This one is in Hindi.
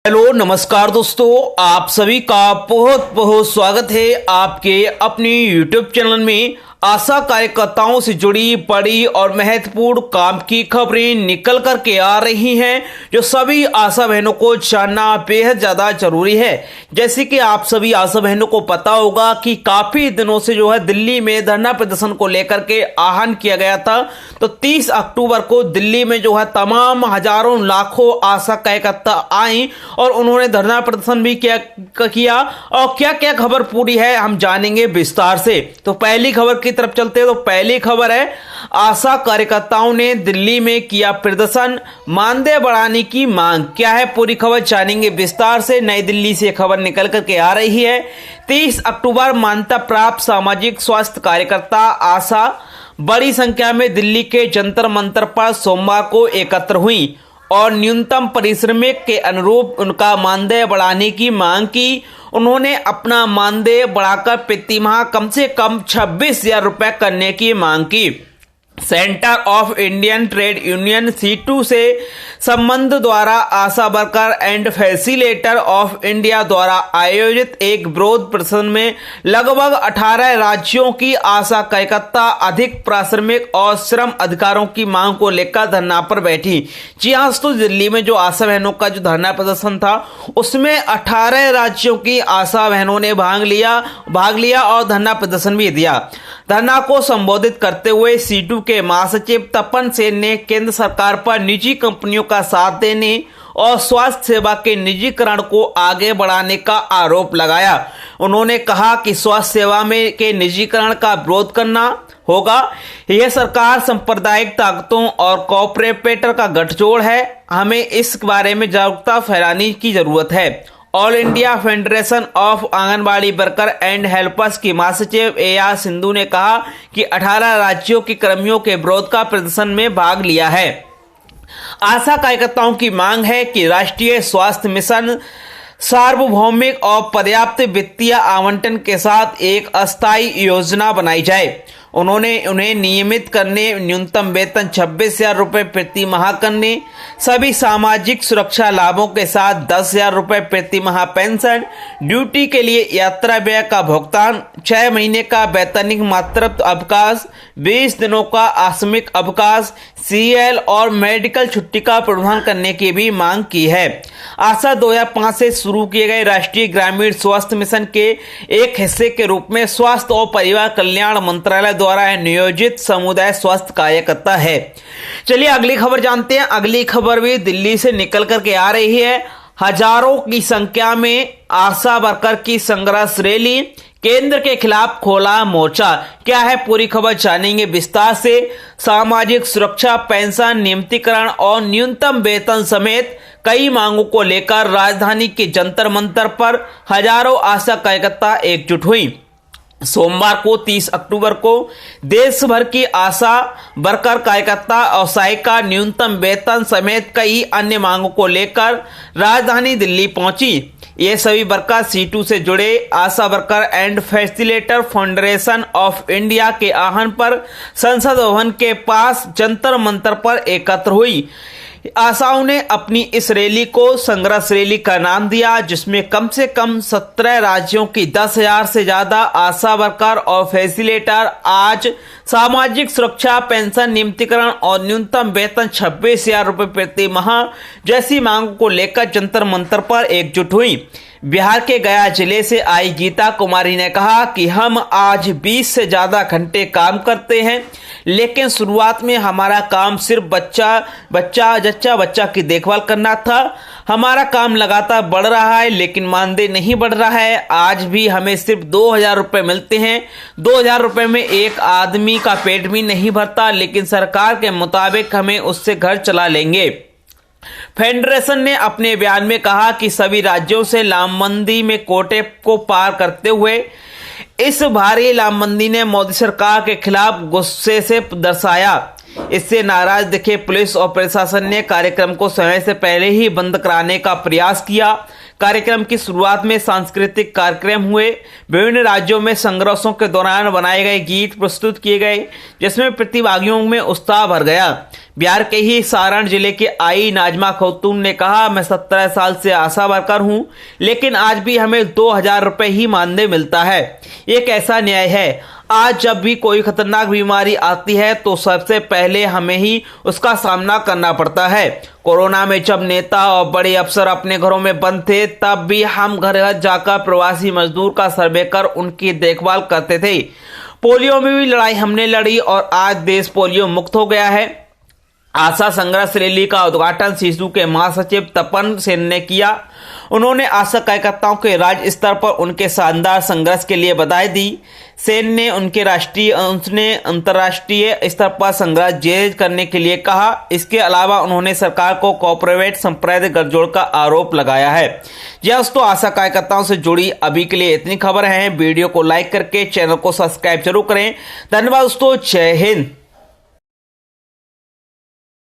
हेलो नमस्कार दोस्तों, आप सभी का बहुत बहुत स्वागत है आपके अपने YouTube चैनल में। आशा कार्यकर्ताओं से जुड़ी बड़ी और महत्वपूर्ण काम की खबरें निकल कर के आ रही हैं, जो सभी आशा बहनों को जानना बेहद ज़्यादा जरूरी है। जैसे कि आप सभी आशा बहनों को पता होगा कि काफ़ी दिनों से दिल्ली में धरना प्रदर्शन को लेकर के आह्वान किया गया था। तो 30 अक्टूबर को दिल्ली में तमाम हजारों लाखों आशा कार्यकर्ता आई और उन्होंने धरना प्रदर्शन भी किया। और क्या क्या खबर पूरी है हम जानेंगे विस्तार से। तो पहली खबर की तरफ चलते हैं। तो पहली खबर है, आशा कार्यकर्ताओं ने दिल्ली में किया प्रदर्शन, मानदेय बढ़ाने की मांग। क्या है पूरी खबर जानेंगे विस्तार से। नई दिल्ली से खबर निकल करके आ रही है। 30 अक्टूबर मान्यता प्राप्त सामाजिक स्वास्थ्य कार्यकर्ता आशा बड़ी संख्या में दिल्ली के जंतर मंतर पर सोमवार को एकत्र हुई और न्यूनतम परिश्रमिक के अनुरूप उनका मानदेय बढ़ाने की मांग की। उन्होंने अपना मानदेय बढ़ाकर प्रति माह कम से कम 26,000 रुपए करने की मांग की। Centre of Indian trade union C2 से संबंध द्वारा ASHA worker and facilitator of India द्वारा आयोजित एक विरोध प्रदर्शन में लगभग 18 राज्यों की आशा कार्यकर्ता अधिक पारिश्रमिक और श्रम अधिकारों की मांग को लेकर धरना पर बैठी। जी हाँ दोस्तों, दिल्ली में आशा बहनों का धरना प्रदर्शन था, उसमें 18 राज्यों की आशा बहनों ने भाग लिया और धरना प्रदर्शन भी दिया। धरना को संबोधित करते हुए C2 के महासचिव तपन सेन ने केंद्र सरकार पर निजी कंपनियों का साथ देने और स्वास्थ्य सेवा के निजीकरण को आगे बढ़ाने का आरोप लगाया। उन्होंने कहा कि स्वास्थ्य सेवा में के निजीकरण का विरोध करना होगा। यह सरकार सांप्रदायिक ताकतों और कॉर्पोरेटर का गठजोड़ है। हमें इस बारे में जागरूकता फैलाने की जरूरत है। All India federation of anganwadi worker and helpers की महासचिव AR सिंधु ने कहा कि 18 राज्यों के कर्मियों के विरोध का प्रदर्शन में भाग लिया है। आशा कार्यकर्ताओं की मांग है कि राष्ट्रीय स्वास्थ्य मिशन सार्वभौमिक और पर्याप्त वित्तीय आवंटन के साथ एक अस्थायी योजना बनाई जाए। उन्होंने उन्हें नियमित करने, न्यूनतम वेतन 26,000 रुपए प्रति माह करने, सभी सामाजिक सुरक्षा लाभों के साथ 10,000 रुपए प्रति माह पेंशन, ड्यूटी के लिए यात्रा व्यय का भुगतान, 6 महीने का वैतनिक मातृत्व अवकाश, 20 दिनों का आकस्मिक अवकाश, CL और मेडिकल छुट्टी का प्रावधान करने की भी मांग की है। आशा 2005 से शुरू किए गए राष्ट्रीय ग्रामीण स्वास्थ्य मिशन के एक हिस्से के रूप में स्वास्थ्य और परिवार कल्याण मंत्रालय द्वारा नियोजित समुदाय स्वास्थ्य कार्यकर्ता है। चलिए अगली खबर जानते हैं। अगली खबर भी दिल्ली से निकल करके आ रही है। हजारों की संख्या में आशा वर्कर की संघर्ष रैली, केंद्र के खिलाफ खोला मोर्चा। क्या है पूरी खबर जानेंगे विस्तार से। सामाजिक सुरक्षा, पेंशन, नियमितीकरण और न्यूनतम वेतन समेत कई मांगों को लेकर राजधानी के जंतर मंतर पर हजारों आशा कार्यकर्ता एकजुट हुई। सोमवार को 30 अक्टूबर को देश भर की आशा वर्कर कार्यकर्ता और सहायिका न्यूनतम वेतन समेत कई अन्य मांगों को लेकर राजधानी दिल्ली पहुंची। ये सभी वर्कर C2 से जुड़े ASHA worker and facilitator federation of India के आह्वान पर संसद भवन के पास जंतर मंतर पर एकत्र हुई। आशाओं ने अपनी इस रैली को संघर्ष रैली का नाम दिया, जिसमें कम से कम 17 राज्यों की 10,000 से ज्यादा आशा वर्कर और फैसिलिटेटर आज सामाजिक सुरक्षा, पेंशन, नियमितीकरण और न्यूनतम वेतन 26,000 रुपए प्रति माह जैसी मांगों को लेकर जंतर मंतर पर एकजुट हुई। बिहार के गया जिले से आई गीता कुमारी ने कहा कि हम आज 20 से ज्यादा घंटे काम करते हैं, लेकिन शुरुआत में हमारा काम सिर्फ बच्चा की देखभाल करना था। हमारा काम लगातार बढ़ रहा है, लेकिन मानदेय नहीं बढ़ रहा है। आज भी हमें सिर्फ 2,000 रुपए मिलते हैं। 2,000 रुपए में एक आदमी का पेट भी नहीं भरता, लेकिन सरकार के मुताबिक हमें उससे घर चला लेंगे। फेडरेशन ने अपने बयान में कहा कि सभी राज्यों से लामबंदी में कोटे को पार करते हुए इस भारी लामबंदी ने मोदी सरकार के खिलाफ गुस्से से दर्शाया। इससे नाराज दिखे पुलिस और प्रशासन ने कार्यक्रम को समय से पहले ही बंद कराने का प्रयास किया। कार्यक्रम की शुरुआत में सांस्कृतिक कार्यक्रम हुए। विभिन्न राज्यों में संघर्षों के दौरान बनाए गए गीत प्रस्तुत किए गए, जिसमें प्रतिभागियों में उत्साह भर गया। बिहार के ही सारण जिले के आई नाजमा खतून ने कहा, मैं 17 साल से आशा वर्कर हूं, लेकिन आज भी हमें 2000 रुपए ही मानदेय मिलता है। ये कैसा न्याय है? आज जब भी कोई खतरनाक बीमारी आती है तो सबसे पहले हमें ही उसका सामना करना पड़ता है। कोरोना में जब नेता और बड़े अफसर अपने घरों में बंद थे, तब भी हम घर घर जाकर प्रवासी मजदूर का सर्वे कर उनकी देखभाल करते थे। पोलियो में भी लड़ाई हमने लड़ी और आज देश पोलियो मुक्त हो गया है। आशा संघर्ष रैली का उद्घाटन सिसु के महासचिव तपन सेन ने किया। उन्होंने आशा कार्यकर्ताओं के राज्य स्तर पर उनके शानदार संघर्ष के लिए बधाई दी। सेन ने उनके अंतर्राष्ट्रीय स्तर पर संघर्ष जारी करने के लिए कहा। इसके अलावा उन्होंने सरकार को कॉर्पोरेट सांप्रदायिक गठजोड़ का आरोप लगाया है। दोस्तों, आशा कार्यकर्ताओं से जुड़ी अभी के लिए इतनी खबर है। वीडियो को लाइक करके चैनल को सब्सक्राइब जरूर करें। धन्यवाद दोस्तों, जय हिंद।